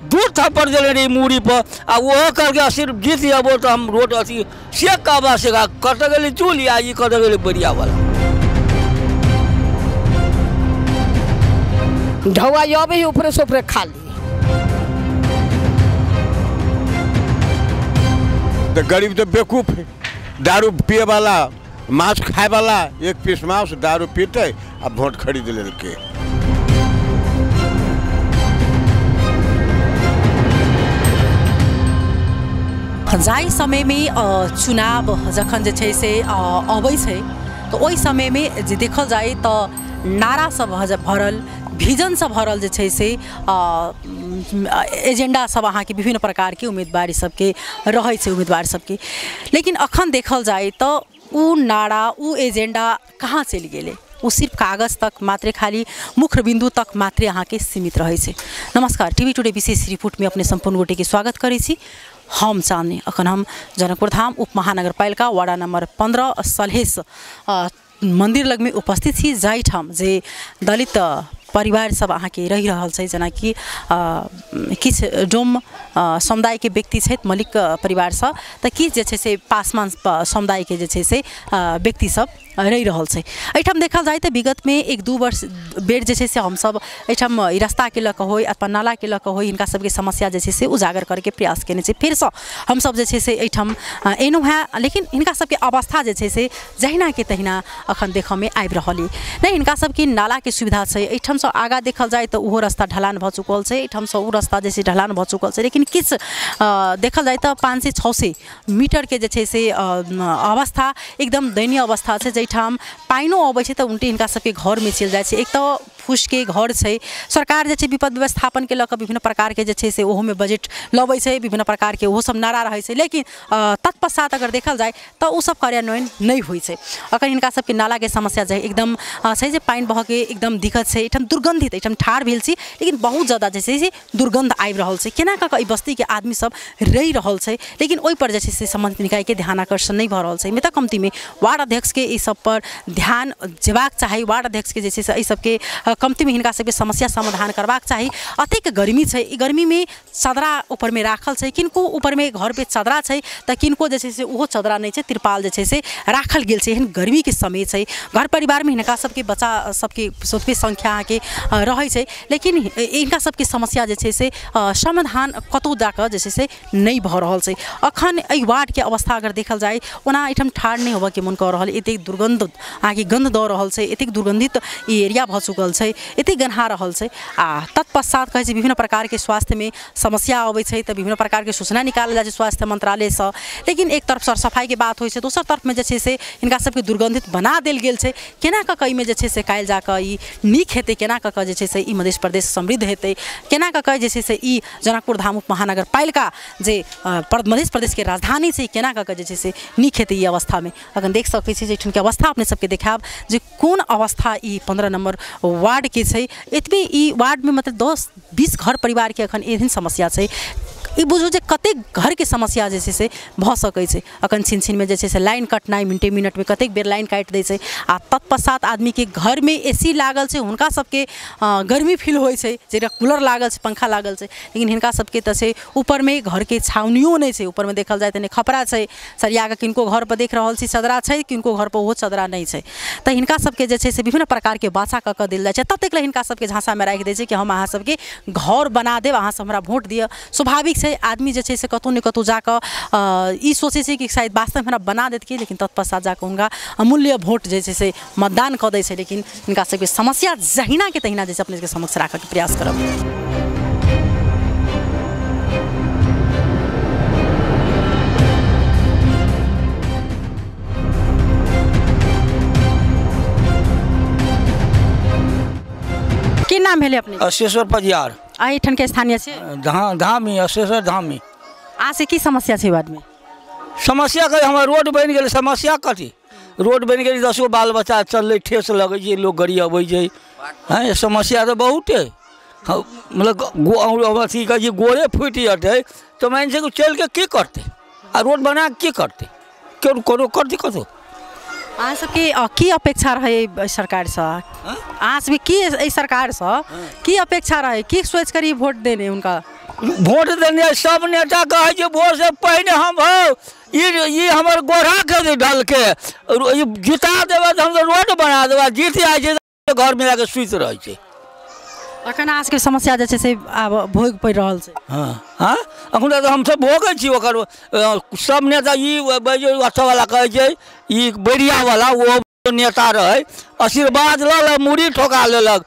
दू थप्पड़ दिले रही मूड़ी पर आ वो करके सिर्फ जीत जाबो तो हम रोड अथी से काबा से कट गई चूल आ कट गई बढ़िया वाला ढौआ अब ही ऊपरे से ऊपरे खाली तो गरीब तो बेवकूफ है दारू पिए वाला मांस खाए वाला एक पीस मांस दारू पीते अब वोट खरीद लेके जाहि समय में चुनाव जखन जे छै से अबै छै तो ओहि समय में जे देखल जाए तो नारा सब भरल विजन सब भरल जे छै से एजेंडा सब अहाँ के विभिन्न प्रकार के उम्मीदवारी सबके रहे छै उम्मीदवार सबके लेकिन अखन देखल जाए तो उ नारा उ एजेंडा कहाँ चलि गेलै वो सिर्फ कागज तक मात्र खाली मुख्य बिंदु तक मात्र अहाँ के सीमित रहे छै। नमस्कार टीवी टुडे विशेष रिपोर्ट में अपने संपूर्ण गोटे के स्वागत करै छी। हम चाँदनी अखन हम जनकपुर धाम उप महानगरपालिका वार्ड नंबर 15 सलहेस मंदिर लग में उपस्थित छी जाहि ठाम जे दलित परिवार सब अहाँ के रही रहल छै जेना कि किछ डोम समुदाय के व्यक्ति छथि मलिक परिवार से तो किछ जे छै से पासवान समुदाय के जे छै से व्यक्ति सब रही रहल छै। एठाम देखल जाए तो विगत में 1-2 वर्ष बेर जे छै से हम सब एठाम रास्ता के लक होय अथवा नाला के लक होय हिनका सबके समस्या जे छै से उजागर करके प्रयास केने छै। फिर से हम सब जे छै से एठाम एनु है लेकिन हिनका सबके अवस्था जे छै से जहिना के तहिना अखन देख में आबि रहल नहीं हिनका सबके नाला के सुविधा छै। एठाम से आगा देखल जाए तो उहो रास्ता ढलान भ चुकल छै एठाम से उ रास्ता जे छै ढलान भ चुकल छै लेकिन किछ देखल जाए तो 500-600 मीटर के जे छै से अवस्था एकदम दयनीय अवस्था छै। जैठाम पाइनो अबै छै तो उल्टे हिनका सबके घर में चल जाए छै। एक तो फूस के घर छै सरकार जे छै विपद व्यवस्थापन के लक विभिन्न प्रकार के जे छै से ओहो में बजट लबै छै विभिन्न प्रकार के ओहो सब नारा रहे छै लेकिन तत्पश्चात अगर देखल जाए तो उ सब कार्यान्वयन नहीं होइ छै। अगर हिनका सबके नाला के समस्या छै एकदम छै जे पाइन बह के एकदम दिक्कत छै एठाम दुर्गंधित एठाम ठाड़ भेल छी लेकिन बहुत ज़्यादा जे छै से दुर्गंध आबि रहल छै केना क ई बस्ती के आदमी सब रही रहल छै लेकिन ओहि पर जे छै से संबंधित निकाय के ध्यान आकर्षण नहीं भ रहल छै। में कमती में वार्ड अध्यक्ष के ई सब पर ध्यान जेबाक चाही वार्ड अध्यक्ष के जे छै से ई सबके कमती में हिनका सबके समस्या समाधान करबाक चाही। अतेक गर्मी छै ई गर्मी में चदरा ऊपर में राखल छै किनको ऊपर में घर पे चदरा छै तो किनको जे छै से उहो चदरा नहीं छै तिरपाल जे छै से राखल गेल छै। एहन गर्मी के समय छै घर परिवार में हिनका सबके बच्चा सबके सोतबे संख्या के रहे छै लेकिन इनका सबके समस्या जे छै से समाधान कतौ जाकर जे छै से नहीं भ रहल छै। अखन एहि वार्ड के अवस्था अगर देखल जाए ओना एठाम ठाड़ नहीं होबे के मन कर रहल एतेक दुर्गंध आगे गंध द रहल छै एतेक दुर्गंधित ई एरिया भ चुकल छै एतेक गन्हा रहल छै आ तत्पश्चात कहै छै विभिन्न प्रकार के स्वास्थ्य में समस्या अबै छै तो विभिन्न प्रकार के सूचना निकालल जाइ छै स्वास्थ्य मंत्रालय से लेकिन एक तरफ सर सफाई के बात होइ छै दोसर तरफ में जे छै से हिनका सबके दुर्गंधित बना देल गेल छै। केना क ई में जे छै से कायल जाकर ई नीक हेतै केना क जे छै से ई मध्य प्रदेश समृद्ध हेतै केना क जे छै से ई जनकपुर धाम उप महानगरपालिका जे मध्य प्रदेश के राजधानी छै केना क जे छै से नीक हेतै ई अवस्था में अखन देख सकै छी जे ठन के अवस्था अपने सबके देखाब जे कोन अवस्था ई 15 नंबर वार्ड के छै। एतबे ई वार्ड में मतलब 10-20 घर परिवार के अखन एहन समस्या छै ई बुझू जे कतेक घर के समस्या जे छै से भ सकै छै। अखन छिन में जे छै से लाइन कटनाई मिनटे मिनट में कतेक बेर लाइन काट दै छै आ तत्पश्चात आदमी के घर में एसी लागल छै हुनका सबके गर्मी फील होइ छै जेकरा कूलर लागल छै पंखा लागल छै लेकिन हिनका सबके त छै ऊपर में घर के छावनियो नहीं छै ऊपर में देखल जाए त खपरा छै सरिया के किनको घर पर देख रहल छी चदरा छै किनको घर पर वो चदरा नहीं छै त हिनका सबके जे छै से विभिन्न प्रकार के बाछा क देल जाए छै ततेक हिनका सबके झांसा में राखि दै छै कि हम अहाँ सबके घर बना देब अहाँ सब हमरा वोट दिअ। स्वाभाविक छै आदमी जे छै से कतौ न कतौ जाकर ई सोचे छै कि शायद वास्तव में हमरा बना देत लेकिन तत्पश्चात जाकर उनका अमूल्य वोट जे छै से मतदान क दै छै लेकिन हिनका सबके समस्या जहिना के तहिना जे अपने के समक्ष राखे के प्रयास करब। की नाम भेले अपने? अशेश्वर पजियार एठन के स्थानीय छै धामी अशेश्वर धामी। आ से की समस्या छै बाद में? समस्या कहे हमर रोड बन गेल समस्या कथी रोड बन गेल 10 गो बाल बच्चा चलले ठेस लगे छै लोग गाड़ी अबै छै हैं समस्या तो बहुत है मतलब अथी कहे गोरे फूट जेतै तो मान छै चल के की करते आ रोड बना के की करते क्यों कोनो करते कतो अहाँ सबके की अपेक्षा रहे सरकार से अहाँ सबके की सरकार से की अपेक्षा रहे की सोच कर वोट देने उनका वोट देने सब नेता कहे जे वोट से पहले हम हो ये हमर गोरा के ढल के जिता देबे तो हम रोड बना देबे जीत जाए छै घर में जाके सुत रहे छै अखन आज के समस्या जे छै से आब भोग पड़ रहल छै हाँ अखन तो हम सब भोगे छी ओकर सब नेता अच्छा वाला कहे छै ई बढ़िया वाला वो नेता रहे आशीर्वाद ल मुड़ी ठोका लेलक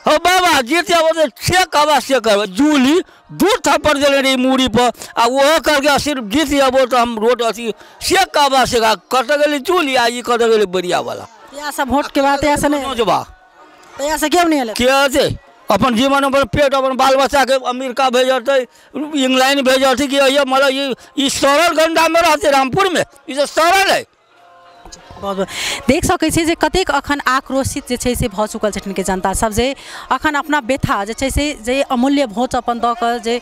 हो बाबा जीत जाबो से कहबा से करबा जूली 2 थप्पड़ देले रे मुड़ी पर आ वो करके सिर्फ जीत जाबो तो हम रोड अथी से कहबा से कट गेली जूली आ ई कट गेली बढ़िया वाला या सब वोट के बात ऐसा नहीं जबा तो ऐसा क्यों नहीं है के छै अपन जीवन अपन पेट अपन बाल बच्चा के अमेरिका भेजते इंग्लैंड भेजते कि ये मतलब ये सरल गंडा में रहते रामपुर में ई तो सरल है बहुत देख सकै छी जे कतेक अखन आक्रोशित जे छै से भऽ चुकल छथिन के जनता सब जे अखन अपना व्यथा जे छै से जे अमूल्य भोट अपन दऽ कऽ जे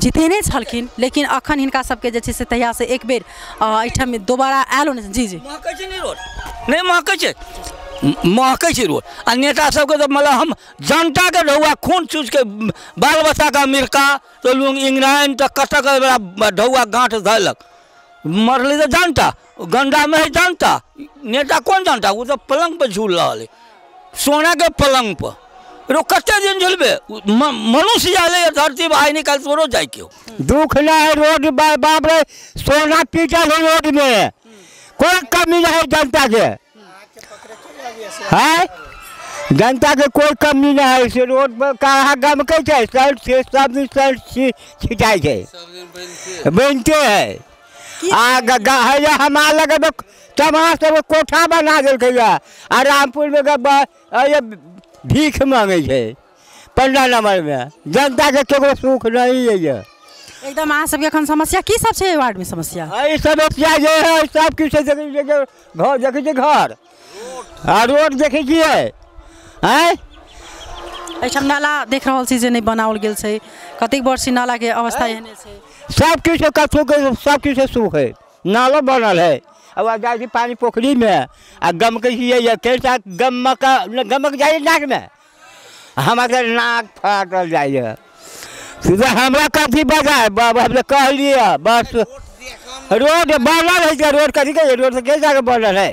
जितेने छलखिन लेकिन अखन हिनका सबके जे छै से तहिया से एक बेर एहिठाम दोबारा आयल नहि जी जी महकै छै नहीं रोड नहीं महकै छै महकै छै रोड आ नेता सबके तो मतलब हम जनता के ढौआ खून चूस के बाल बच्चा का अमेरिका तो लोग इंग्लैंड तक कटक ढौआ गांठ धैलक मरली तो जनता गंडा में है जनता नेता कौन जानता वो तो पलंग पर झूल रहा है सोना के पलंग पर कते दिन झूलबे मनुष्य आले धरती भाई निकल तोरो जाए क्यों दुख ना है रोड बाप रे सोना पीटल है रोड में कोई कमी नहीं है जनता के है जनता के कोई कमी नहीं है से रोड पर कहाँ गम के साइड से सब छिटाई है बनते है हमारा लगे समाज सब कोठा बना दिल रामपुर में भीख मांगे है 15 नंबर में जनता के केकरो सुख नहीं है ये एकदम अहाँ सबके एखन समस्या की सब छै वार्ड में समस्या समस्या जे है सब किछु घर देखे घर आ रोड देखे छियै एहिठाम नाला देख रहल छी जे नहीं बनाओल गेल छै कतेक वर्ष नाला के अवस्था एहने छै सब किछु कथो के सब किछु सुख है नालो बनल है अब जाए पानी पोखरी में आ गम के कैसा गमक जाए नाक में हमारे नाक फाटल जाए सीधा हमरा कथी बजाय हम कहलिए बस रोड बनल है रोड कथी के रोड कैसा के बनल है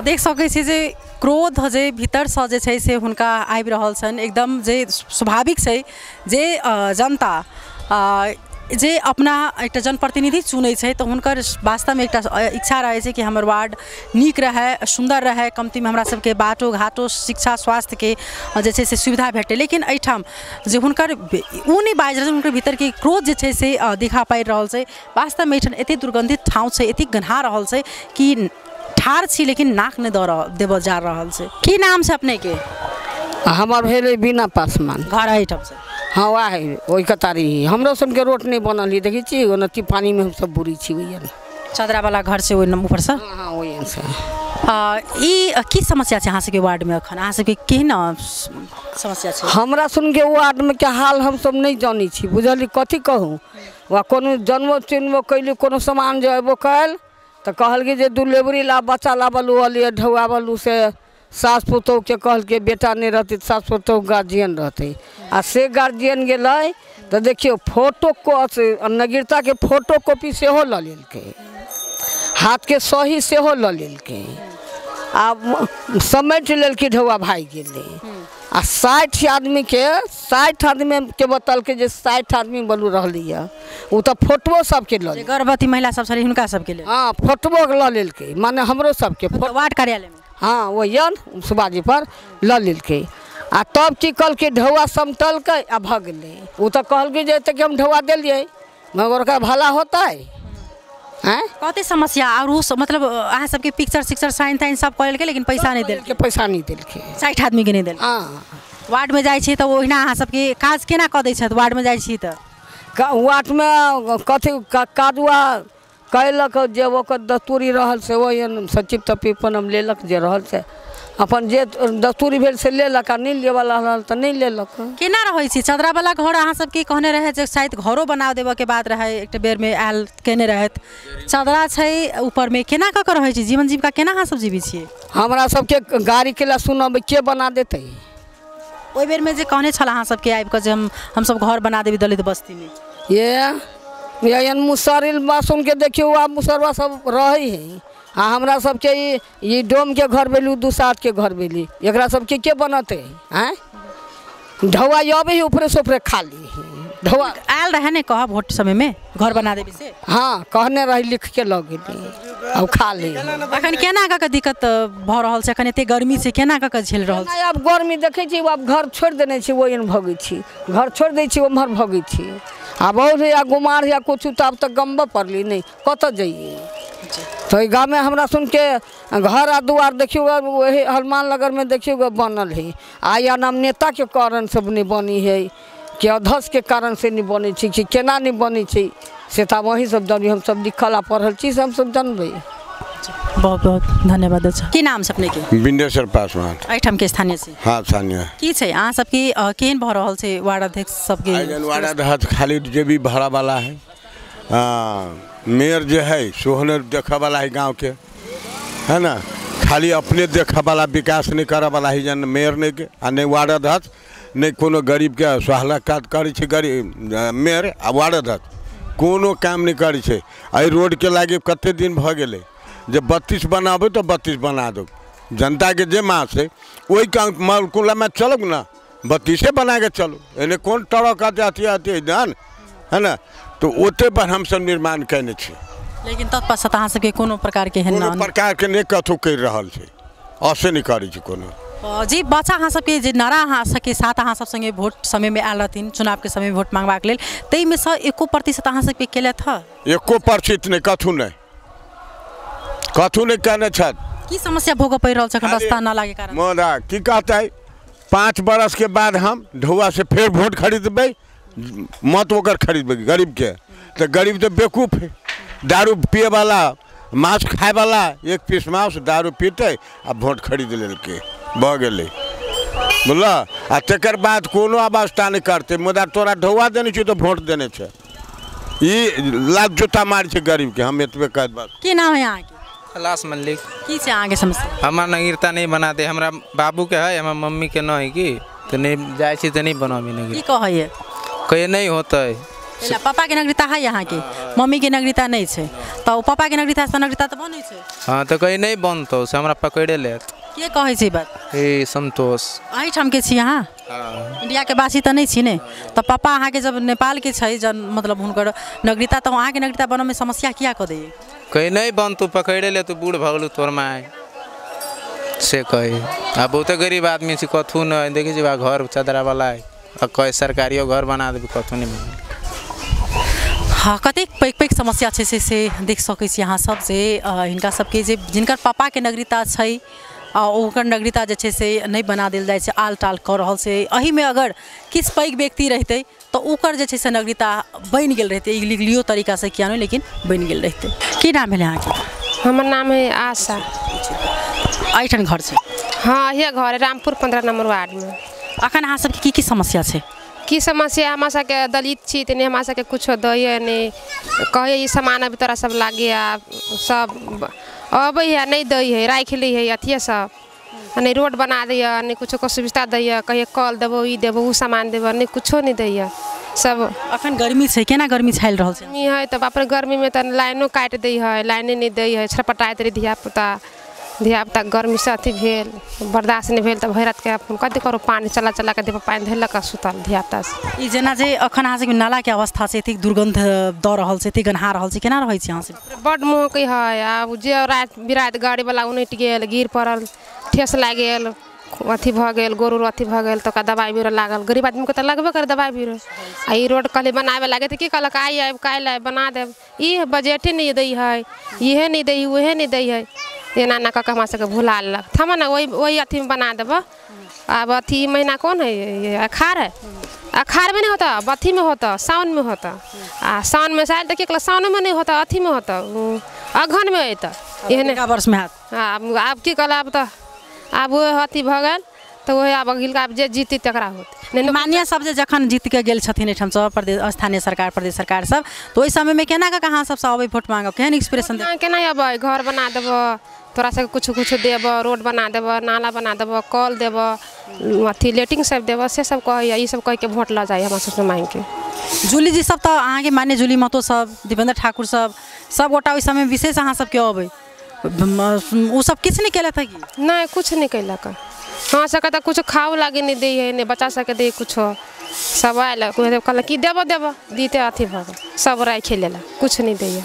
देख सकै छी जे क्रोध जे भीतर से जे छै से हुनका आबि रहल छन एकदम जे स्वाभाविक छै जे जनता जे अपना एक जनप्रतिनिधि चुनै छै तो हुनकर वास्तव में एक इच्छा रहे छै कि हमर वार्ड नीक रहे सुंदर रहे कमती में हमरा सबके बाटो घाटो शिक्षा स्वास्थ्य के जे छै से सुविधा भेटे लेकिन एहिठाम जे हुनकर उ नहीं बाजि रहल हुनकर भीतर के क्रोध जे छै से दिखा पाबि रहल छै वास्तव में एहिठाम एते दुर्गंधित ठाउँ छै एते गन्हा रहल छै कि ठार छी लेकिन नाक नहीं देव जा रहल छै की नाम छै अपने के हमार भेले बिना पासमान घर एहिठाम से हाँ वाह वही कतारी हमरो सबके रोड नहीं बनल है देखी छी नती पानी में हम सब बुरी छी वही चदरा वाला घर से वही ऊपर से हाँ वही से ई की समस्या छै अहाँ सबके वार्ड में अखन अहाँ सबके केहन समस्या छै हमरा सुन के वार्ड में के हाल हम सब नहीं जानी छी बुझली कथी कहूँ वा कोनो जन्मो चिन्मो कैली कोनो सामान जो एबो कैल तो कहल कि जे डिलीवरी ला बच्चा लाबलू अलिए ढौआबलू से सास पुतोह के कहल के बेटा नहीं रहती सास पुतोह गार्जियन रहते आ से गार्जियन गए तो देखियो फोटो को नगीरता के फोटो कॉपी से हो ल लेलके हाथ के सही से हो ल लेलके आ समेट लेलके ढौआ भाई गेले आ 60 आदमी के बतल के जे 60 आदमी बोलू रहली है वो तो फोटो सबके ल गर्भवती महिला सब छली हुनका सबके ले हाँ फोटो ल लेलके माने हमरो सबके वार्ड कार्यालय में हाँ वही सुबाजी पर ल लेलके आ तब की कल के ढौआ समतल के आ भगले वो तो कहल के जे कि हम ढौआ दिलिए मगर का भला होता है कते समस्या और मतलब अहाँ सबके पिक्चर सिक्चर साइन ताइन सब करेल के लेकिन पैसा नहीं देल के पैसा नहीं देल के 60 आदमी के नहीं देल हाँ वार्ड में जाय छी तो ओहिना अहाँ सबके काज केना क दै छथि वार्ड में जाय छी तो वार्ड में कथी कादुआ कैलक जे ओकर दस्तूरी रहल से वही सचिव तपीपन लेलक जे रहल से अपन जे दस्तूरी भेल से लेलक आ नहीं लेवाला रहल तो नहीं लेलक केना रहै छी चदरा वाला घर अहाँ सबके कहने रहे जे शायद घरो बना देबे के बात रहे एक बेर में आयल केने रहत चदरा छै ऊपर में केना क रहै छी जीवन जीविका केना अहाँ सब जीवी छियै हमरा सबके गाड़ी के ला सुनब के बना देते ओहि बेर में जे कहने छल अहाँ सबके आबि कऽ जे हम सब घर बना देबी दलित बस्ती में ये मुसरिल बासुन के देखियो आब मुसरवा सब रहे हैं आ हमरा सबके ई डोम के घर भेलू 2 सात के घर भेली एकरा सबके के बनते हैं ढौआ अबे ऊपरे से ऊपरे खाली ढौआ आयल रहे ने कह वोट समय में घर बना देबी से हाँ कहने रही लिख के लग गेली अब खा ली अखन केना कऽ दिक्कत भऽ रहल छै अखन एते गर्मी से केना कऽ झेल रहल छै अब गर्मी देखे छी अब घर छोड़ देने छी ओहन भगै छी घर छोड़ दै छी उम्हर भगै छी आ बहुत या गुमार या कुछ तो अब तक गम्बा पड़ली नहीं कत जाइए तो गाँव में हमरा सुन के घर आ दुआर देखियो वही हनुमान नगर में देखियो बनल है आ या नाम नेता के कारण सब नहीं बनी है कि अध्यक्ष के कारण से नहीं बनी छी कि केना नहीं बनी छी से तो वही सब जानी हम सब लिखल आ पढ़ल चीज हम सब जानबे। बहुत बहुत धन्यवाद। अच्छा की नाम अपने के? बिंदेश्वर पासवान एहिठाम के स्थानीय छी। हाँ स्थानीय की छै अहाँ सबके केहन भऽ रहल छै वार्ड अध्यक्ष सबके? वार्ड अध्यक्ष खाली जे भी भरा वाला है मेयर जो है सोहने देखा वाला है गांव के है ना खाली अपने देखा वाला विकास नहीं करे वाला है जन मेयर नहीं के आ नहीं वार्ड अध्यक्ष नहीं कोनो गरीब के सहायता करे छै गरीब मेयर आ वार्ड अध्यक्ष कोनो काम नहीं करे छै। एहि रोड के लागे कते दिन भ गेले जब 32 बनाबे तो 32 बना दो जनता के जे माँ से वही मालकुला में चलो ना 32 बना के चलो इन्हें कौन टड़क आते जान है ना तो ओते पर हम सब निर्माण करने छी। लेकिन तत्पश्चात अहाँ सबके कोनो प्रकार के प्रकार के नहीं कथो कर रहल छै असे नहीं करे छी कोनो जी बच्चा अहाँ सबके जे नारा अहाँ सबके साथ अहाँ सब संगे वोट समय में आयल रहथिन चुनाव के समय में वोट मांगबाक लेल तई में से 1% अहाँ सबके केले था 1% नहीं कथू नहीं कहने छत की समस्या भोग पड़ रहल छै रास्ता ना लागे कारण मोदा की कहता है 5 बरस के बाद हम ढौआ से फिर वोट खरीदबे मत होकर खरीदबे गरीब के तो गरीब तो बेवकूफ है दारू पिए वाला मांस खाए वाला 1 पीस मांस दारू पीते आ वोट खरीद लेलके भ गेले बोला आ तकर बाद कोनो अवस्था नहीं करते मुदा तोरा ढौआ देने छी तो वोट देने छे ई लात जूता मार छे गरीब के हम एतबे कह बात। की नाम है यहाँ के? कैलाश मल्लिक। की छै आगे समस्या? हमार नगीरता नहीं बना दे हमरा बाबू के है हमार मम्मी के नहीं की तो नहीं जाए छी तो नहीं बनाबी नगीर की कहैए कहे नहीं होता है पापा के नगरीता है यहाँ के मम्मी के नगरीता नहीं है तो पापा के नगरीता से नगरीता तो बने छै। हाँ तो कहीं नहीं बनतो से हमरा पकड़े ले के कहै छै बात ए संतोष एहिठाम के छी अहाँ इंडिया के वासी तो नहीं छी ने तो पापा अहाँ के जब नेपाल के छै जन मतलब हुनकर नगरीता तो अहाँ के नगरीता बनने में समस्या किया कर दै कहीं नहीं बन तू पकड़े ले तू बूढ़ भगलू तोर माय से कहे आ बहुत गरीब आदमी से कथू न देखे छी घर चदरा वाला है आ कहे सरकारी घर बना देबी कथू नहीं बना। हाँ कतेक पैघ पैघ समस्या छै से देख सकै छी अहाँ सब जे हिनका सबके जे जिनकर पापा के नगरीता छै ओकर नगरीता जे छै से नहीं बना देल जाइ छै आल टाल कर रहल छै एही में अगर किस पैघ व्यक्ति रहते तो ओकर जे छै से नगरीता बन गेल रहते लीगलियो तरीका से किया नहीं लेकिन बन गेल रहते। की नाम है यहाँ के? हमर नाम है आशा। एहिठाम घर छै? हाँ ये घर है रामपुर 15 नंबर वार्ड में। अखन अहाँ सबके की समस्या छै? की समस्या हमरा सबके दलित छी तनी हमरा सबके कुछ दैए नहीं कहे ई सामान अभी तोरा सब लागे आ सब अब है नहीं दै है राख ली है अथिए सब नहीं रोड बना दैए नहीं कुछो को सुविधा दैए कहिए कल देबो ई देबो उ सामान देबो नहीं कुछो नहीं दैए सब। अखन गर्मी छै केना गर्मी छाइल रहल छै? गर्मी है तो बाप रे गर्मी में तो लाइनो काट दै है लाइने नहीं दै है छटपटाइत रही धिया पुता गर्मी से अथी भेल बर्दाश्त नहीं भेल तो भरि रात के अपन कथी करू पानी चला चला के देबो पानी धैलक सुतल धिया पुता से। ई जेना जे अखन अहाँ सबके नाला के अवस्था छै एतेक दुर्गंध द रहल छै एतेक गन्हा रहल छै केना रहै छै अहाँ सब? बड मोहक है आब जे रात बिरात गाड़ी वाला उनट गेल गिर पड़ल ठेस लाग गेल अथी भ गेल गोरू अथी भ गेल तो दवाई बीरो लागल गरीब आदमी को तो लगबे कर दवाई बीरो आ ई रोड कहले बनावे लागे तो की कहलक आई आब काल्हि आब बना देब ई बजटे नहीं दै है इहे नहीं दै उहे नहीं दै है एना ना कह हमरा सबके भुला लेलक थमा ना वही अथी में बना देब। अब अथी महीना कौन है ये अखाड़ है अखाड़ में नहीं होता अथी में होता सावन में होता आ सावन में शायद देखिए सावन में नहीं होता अथी में होता अगहन में अत एहने वर्ष में हाथ हाँ अब की कहला अब तो अब वो अथी भ गल तो वही अब अगिलका अब जे जीती तकरा होते नहीं मानिया सब जे जखन जीत के गेल छथिन एठाम सब प्रदेश स्थानीय सरकार प्रदेश सरकार सब तो ओहि समय में केना के कहाँ सब अबै वोट मांगब केहन एक्सप्रेशन दे केना अबै घर बना देब तोरा सबके कुछ कुछ देब रोड बना देब नाला बना देब कल देब अथी लेटिंग सब देब से सब कहैया ई सब कह के वोट ला जाए हमरा सबसे मांग के जूली जी सब तो अहाँ के मान्य जूली महतो सब दीपेंद्र ठाकुर सब गोटा ओहि समय विशेष अहाँ सब के अबै उ सब किछ नहीं केला था कि नहीं कुछ नहीं कैलक हाँ सके तो कुछ खाओ लागे नहीं दी है नहीं बच्चा सके दे कुछ सब आयल कहल कि देव देव दीते अथी भग सब राय खेले कुछ नहीं दैए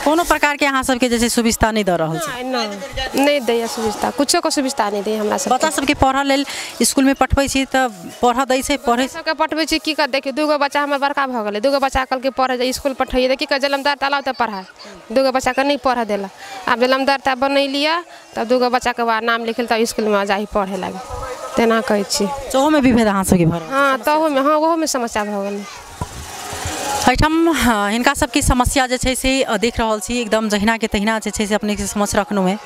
कोनो प्रकार के अहाँ सबके जैसे सुविधा नहीं द रहल छै नहीं दैए सुविधा कुछो के सुविधा नहीं दैए हमरा सब बच्चा सबके पढ़ऽ लेल स्कूल में पठबै छी त पढ़ऽ दै छै पढ़ै सबके पठबै छी की कर देखियो दूगो बच्चा हमर बड़का भ गेलै दूगो बच्चा कल के पढ़े जाए स्कूल पठैए देखी के जलमदार तालाब त पढ़ाए दूगो बच्चा के नहीं पढ़ देला अब जलमदार ता बनैलिया तब दूगो बच्चा के बाद नाम लिखल त स्कूल में जाही पढ़े लागे तेना कहै छी चोहो में विभेद अहाँ सबके भर हाँ तहु में हाँ ओहो में समस्या भ गेलै एहिठाम हिनका सबकी समस्या जे छै से देख रहल छी एकदम जहिना के तहिना जे छै से अपने के समझ रखनु है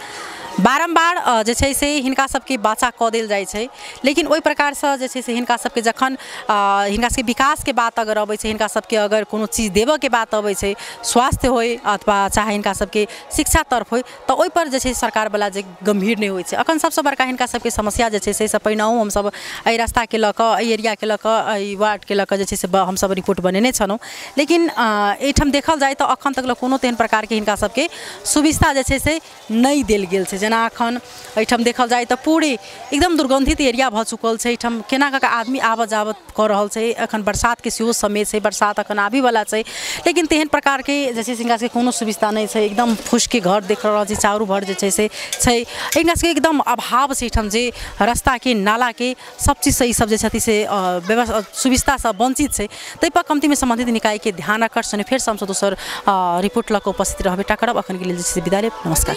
बारम्बार जे छै से हिनका सबके बाचा कऽ देल जाइ छै लेकिन ओहि प्रकार से जे छै से हिनका सबके जखन हिनका सबके विकास के बात अगर अबै छै हिनका सबके अगर कोनो चीज देबऽ के बात अबै छै स्वास्थ्य होय अथवा चाहे हिनका सबके शिक्षा तरफ होय तऽ ओहि पर जे छै सरकार वाला जे गंभीर नहीं होइ छै अखन सबसे बड़का हिनका सबके समस्या जे छै से पहिनहु हम सब एहि रास्ता के लऽ कऽ एहि एरिया के लऽ कऽ एहि वार्ड के लऽ कऽ जे छै से हम सब रिपोर्ट बनेने छलहुँ लेकिन एहिठाम देखल जाए तऽ अखन तक कोनो तेहन प्रकार के हिनका सबके सुविधा जे छै से नहीं देल गेल छै जेना अखन एहिठाम देखल जाए तऽ पूरे एकदम दुर्गंधित एरिया भऽ चुकल छै एहिठाम केना कऽ आदमी आबऽ जाबत कऽ रहल छै अखन बरसात के सेहो समय छै बरसात अखन आबी वाला छै लेकिन तेहन प्रकार के जे छै हिनका सबके कोनो सुविधा नहीं छै एकदम फूस के घर देख रहल छी चारू भर जे छै से छै हिनका सबके एकदम अभाव छै एहिठाम जे रास्ता के नाला के सब चीज से ई सब जे छथि से व्यवस्था सुविधा से वंचित छै ताहि पर कमती में संबंधित निकाय के ध्यान आकर्षण फेर से हम दोसर रिपोर्ट लऽ कऽ उपस्थित रहबे टा करब अखन के लेल जे छै विदा लेब नमस्कार।